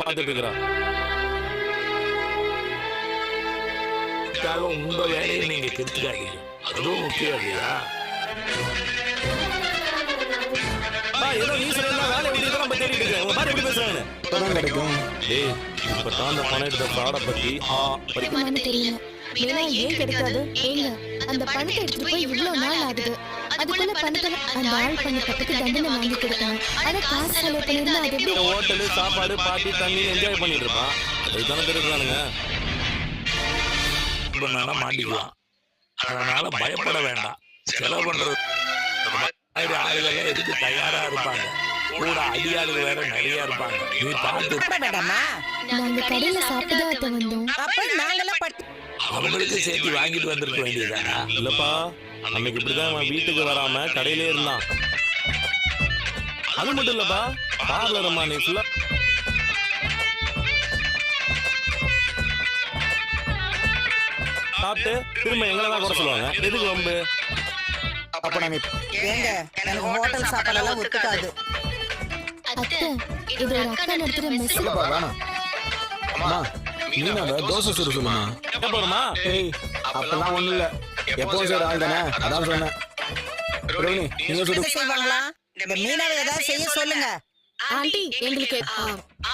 பார்த்துட்டு இருக்கிறான். உங்க வேலையை நீங்க கெடுத்துக்காதீங்க, அதுவும் முக்கியம் இல்லையா? ஏதோ நீ சொல்ல வேலை விட்டு நம்ம தேடிட்டு இருக்கேன். உங்க மாதிரி எப்படி பேசுறாங்க? இப்பதான் கிடைக்கும். ஏய், இப்பதான் அந்த பணம் எடுத்த ஃப்ராட பத்தி படிக்கணும்னு தெரியல. வேணா ஏன் கிடைக்காது? ஏங்க, அந்த பணத்தை எடுத்துட்டு போய் இவ்வளவு நாள் ஆகுது. அதுக்குள்ள பணத்தை அந்த ஆள் பண்ண தப்புக்கு தண்டனை வாங்கி கொடுக்கணும். ஆனா காசு செலவு பண்ணிருந்தா அது எப்படி? ஹோட்டலு, சாப்பாடு, பார்ட்டி, தண்ணி என்ஜாய் பண்ணிட்டு இருப்பான். அதுதானே தெரியுறானுங்க. மாட்டிக்கலாம், அதனால பயப்பட வேண்டாம். செலவு பண்றது ஆளுகள் எதுக்கு தயாரா இருப்பாங்க. கூட அடியாளுகள் வேற நிறைய இருப்பாங்க. நீ பார்த்து நாங்க கடையில சாப்பிட்டுதான் அத்தை வந்தோம். அவங்களுக்கு சேர்த்து வாங்கிட்டு வந்திருக்க வேண்டியதானா? இல்லப்பா, அன்னைக்கு இப்படிதான் அவன் வீட்டுக்கு வராம கடையிலே இருந்தான். அது மட்டும் இல்லப்பா, பார்லரம்மா நீ ஃபுல்லா சாப்பிட்டு திரும்ப எங்களதான் குறை சொல்லுவாங்க. எதுக்கு ரொம்ப? அப்ப நாங்க ஏங்க எனக்கு ஹோட்டல் சாப்பாடெல்லாம் ஒத்துக்காது. அத்தை, இது ஒரு அக்கா நடத்துற மெஸ். இல்லப்பா வேணாம். அம்மா மீனாவை தோசை சுட சொல்லுமா. போறோமா? ஏய் அப்பெல்லாம் ஒண்ணும் இல்ல, எப்பவும் சரி ஆள் தானே, அதான் சொன்னேன். ரோஹிணி நீங்க சுடு. செய்வாங்களா? இந்த மீனாவை ஏதாவது செய்ய சொல்லுங்க. ஆண்டி எங்களுக்கு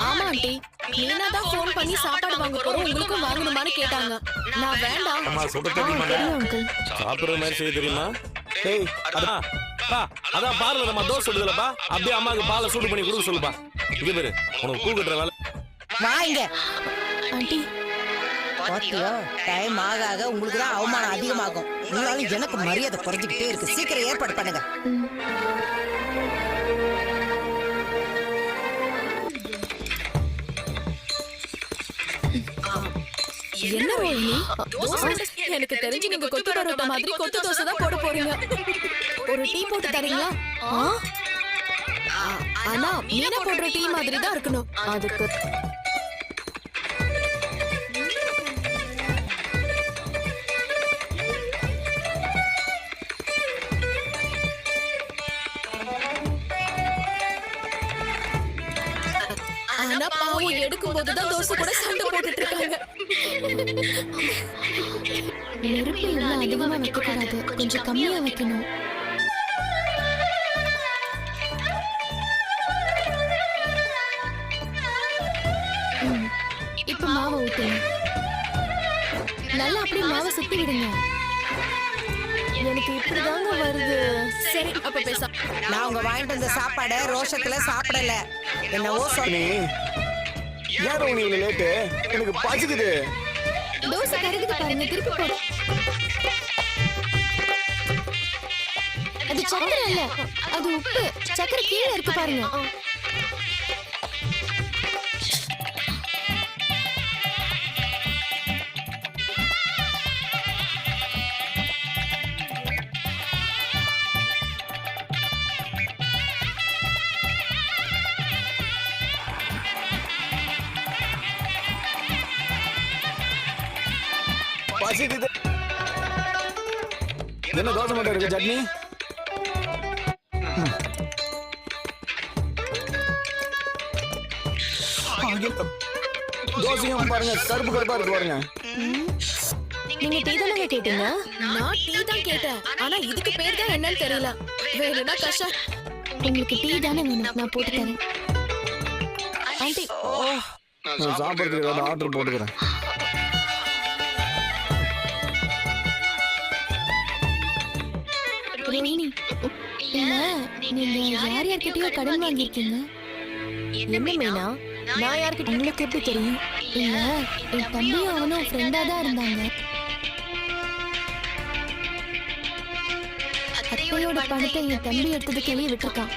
ஆமா ஆண்டி, மீனா தான் ஃபோன் பண்ணி சாப்பாடு வாங்க போறோம், உங்களுக்கும் வாங்கணுமான்னு கேட்டாங்க. நான் வேண்டாம். அம்மா சுட தெரியுமா? தெரியும் அங்கிள். சாப்பிடுற மாதிரி செய்ய தெரியுமா? ஏய் அதான் அதான் பார்லரம்மா தோசை சொல்லுதுலப்பா. அப்படியே அம்மாவுக்கு பாலை சூடு பண்ணி கொடுக்க சொல்லுப்பா. இது பேரு உனக்கு பூ கட்டுற வேலை. வாங்க ஆண்டி, பாத்தியா, டைம் ஆக ஆக உங்களுக்கு தான் அவமானம் அதிகமாகும். உங்களால எனக்கு மரியாதை குறைஞ்சிக்கிட்டே இருக்கு. சீக்கிரம் ஏற்பாடு பண்ணுங்க. என்ன ரோஹிணி, எனக்கு தெரிஞ்சு நீங்க கொத்து பரோட்டா மாதிரி கொத்து தோசை தான் போட போறீங்க. ஒரு டீ போட்டு தரீங்களா? ஆனா மீனா போடுற டீ மாதிரி தான் இருக்கணும். அதுக்கு ஆனா பாவம் எடுக்கும் போதுதான் தோசை கூட சண்டை போட்டுட்டு இருக்காங்க. நெருப்பு எல்லாம் அதிகமா வைக்க கூடாது, கொஞ்சம் கம்மியா வைக்கணும். இப்ப மாவை ஊத்துங்க. நல்லா அப்படியே மாவை சுத்தி விடுங்க. எனக்கு இப்படிதாங்க வருது. சரி அப்ப பேச. நான் உங்க வாங்கிட்டு வந்த சாப்பாடை ரோஷத்துல சாப்பிடல. என்னவோ நீ ஏன் ரோஹிணி இவ்வளவு லேட்டு? எனக்கு பசிக்குது. தோசை கருகுது பாருங்க, திருப்பி போடு. அது சக்கரை இல்ல, அது உப்பு. சக்கரை கீழே இருக்கு பாருங்க. பசிக்குது. என்ன தோசை மட்டும் இருக்கு, சட்னி? தோசையும் பாருங்க கருப்பு கருப்பா இருக்கு பாருங்க. நீங்க டீ தானே கேட்டீங்க? நான் டீ தான் கேட்டேன், ஆனா இதுக்கு பேர் தான் என்னன்னு தெரியல. வேணும்னா கஷா. உங்களுக்கு டீ தானே வேணும், நான் போட்டு தரேன். ஆண்டி, நான் சாப்பிட்றதுக்கு ஏதாவது ஆர்டர் போட்டுக்கிறேன். ரோஹிணி, இல்ல நீங்க யார் யார்கிட்டயோ கடன் வாங்கியிருக்கீங்க. என்ன மீனா? நான் யார்கிட்ட? உங்களுக்கு எப்படி தெரியும்? இல்ல, என் தம்பியும் அவனும் ஃப்ரெண்டா தான் இருந்தாங்க. அத்தையோட பணத்தை என் தம்பி எடுத்தது கேள்வி விட்டுருக்கான்.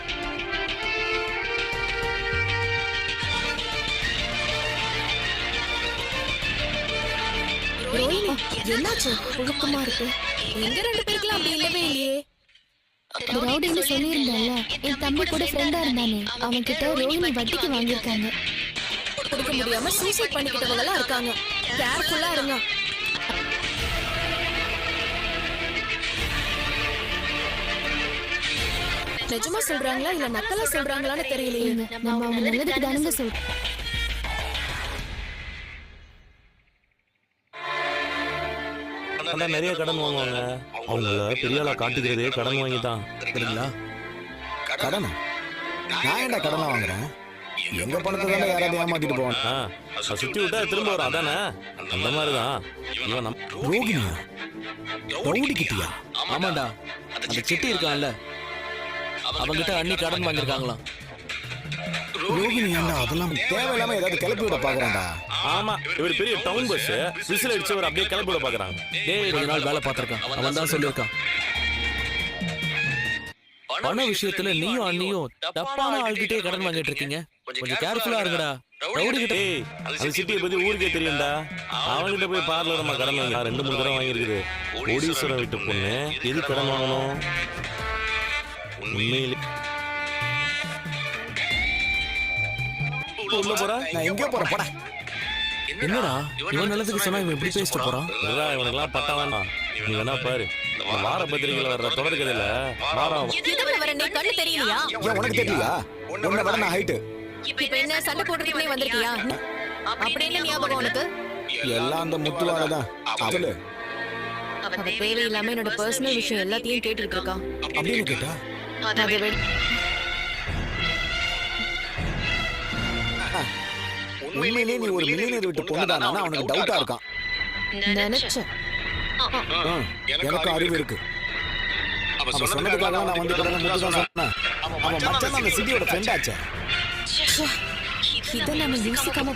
ரோஹிணி என்னாச்சு? புழுக்கமா இருக்கு. எங்க ரெண்டு பேருக்குலாம் அப்படி இல்லவே இல்லையே. ரவுடின்னு சொல்லியிருந்தேன்ல, என் தம்பி கூட ஃப்ரெண்டா இருந்தானே, அவன் கிட்ட ரோஹிணி வட்டிக்கு வாங்கியிருக்காங்க. கொடுக்க முடியாம சூசைட் பண்ணிக்கிட்டவங்க எல்லாம் இருக்காங்க. கேர்ஃபுல்லா இருங்க. நிஜமா சொல்றாங்களா இல்ல நக்கலா சொல்றாங்களான்னு தெரியலையே. நம்ம அவங்க நல்லதுக்கு தானுங்க சொல்றோம். அதான் நிறைய கடன் வாங்குவாங்க. அவங்கள பெரிய ஆளா காட்டிக்கிறதே கடன் வாங்கி தான். சரிங்களா? கடனா? நான் ஏன்டா கடனை வாங்குறேன்? எங்க பணத்தை தானே யாராவது ஏமாத்திட்டு போவான். அதை சுத்தி விட்டா திரும்ப வரும். அதானே அந்த மாதிரிதான் இவன் ரோகிணியா? ரவுடிக்கிட்டியா? ஆமாண்டா, அந்த சிட்டி இருக்கான்ல, அவங்கிட்ட அண்ணி கடன் வாங்கியிருக்காங்களாம். ரோகிணியாண்டா? அதெல்லாம் தேவையில்லாம ஏதாவது கிளப்பி விட பாக்குறான்டா. ஆமா, இவர் பெரிய டவுன் பஸ் விசில் அடிச்சு ஒரு அப்படியே கிளப்பி விட பாக்குறாங்க. டேய், கொஞ்ச நாள் வேலை பார்த்திருக்கான், அவன் தான் சொல்லியிருக்கான். பண விஷயத்துல நீயும் அண்ணியும் தப்பான ஆள்கிட்டே கடன் வாங்கிட்டு இருக்கீங்க. கொஞ்சம் கேர்ஃபுல்லா இருங்கடா. ரவுடி கிட்ட டேய், அந்த சிட்டியை பத்தி ஊருக்கே தெரியும்டா. அவன்கிட்ட போய் பார்லர் நம்ம கடன் வாங்கி 2-3 தடவை வாங்கியிருக்குது. கோடீஸ்வரன் வீட்டு பொண்ணு எது கடன் வாங்கணும்? உண்மையிலே உள்ள போறா? நான் எங்க போறேன்? போடா. என்னடா இவன் நல்லதுக்கு சொன்னா இவன் எப்படி பேசிட்டு போறான்? இவனுக்கெல்லாம் பட்டா வேண்டாம். நீ வேணா பாரு, இந்த வார பத்திரிகையில வர்ற தொடர் கதையில வாரம் எதுல வர நீ கண்ணு தெரியலையா? ஏன் உனக்கு தெரியலையா? உன்னை விட நான் ஹைட்டு. இப்ப என்ன சண்டை போடுறதுக்குனே வந்திருக்கியா? அப்படி என்ன ஞாபகம் உனக்கு? எல்லாம் அந்த முத்துவால தான். சொல்லு. அவ தேவையில்லாம என்னோட பர்சனல் விஷயம் எல்லாத்தையும் கேட்டுட்டு இருக்கா. அப்படின்னு கேட்டா அதை விட உண்மையிலேயே நீ ஒரு மில்லியனர் வீட்டு பொண்ணு தானா? அவனுக்கு டவுட்டா இருக்கான். நினைச்சேன். எனக்கு அறிவு இருக்கு. அவன் சொன்னதுக்காக நான் வந்து கடனை முத்து தான் சொன்னேன். அவன் மச்சான் அந்த சிட்டியோட ஃப்ரெண்ட் ஆச்சே. இதை நம்ம யோசிக்காம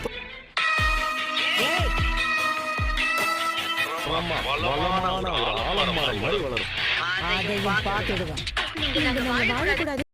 வளமான ஒரு ஆலமரம் மாதிரி வளரும். அதையும் பார்த்துடுவேன். நீங்க நாங்க வாழக்கூடாது.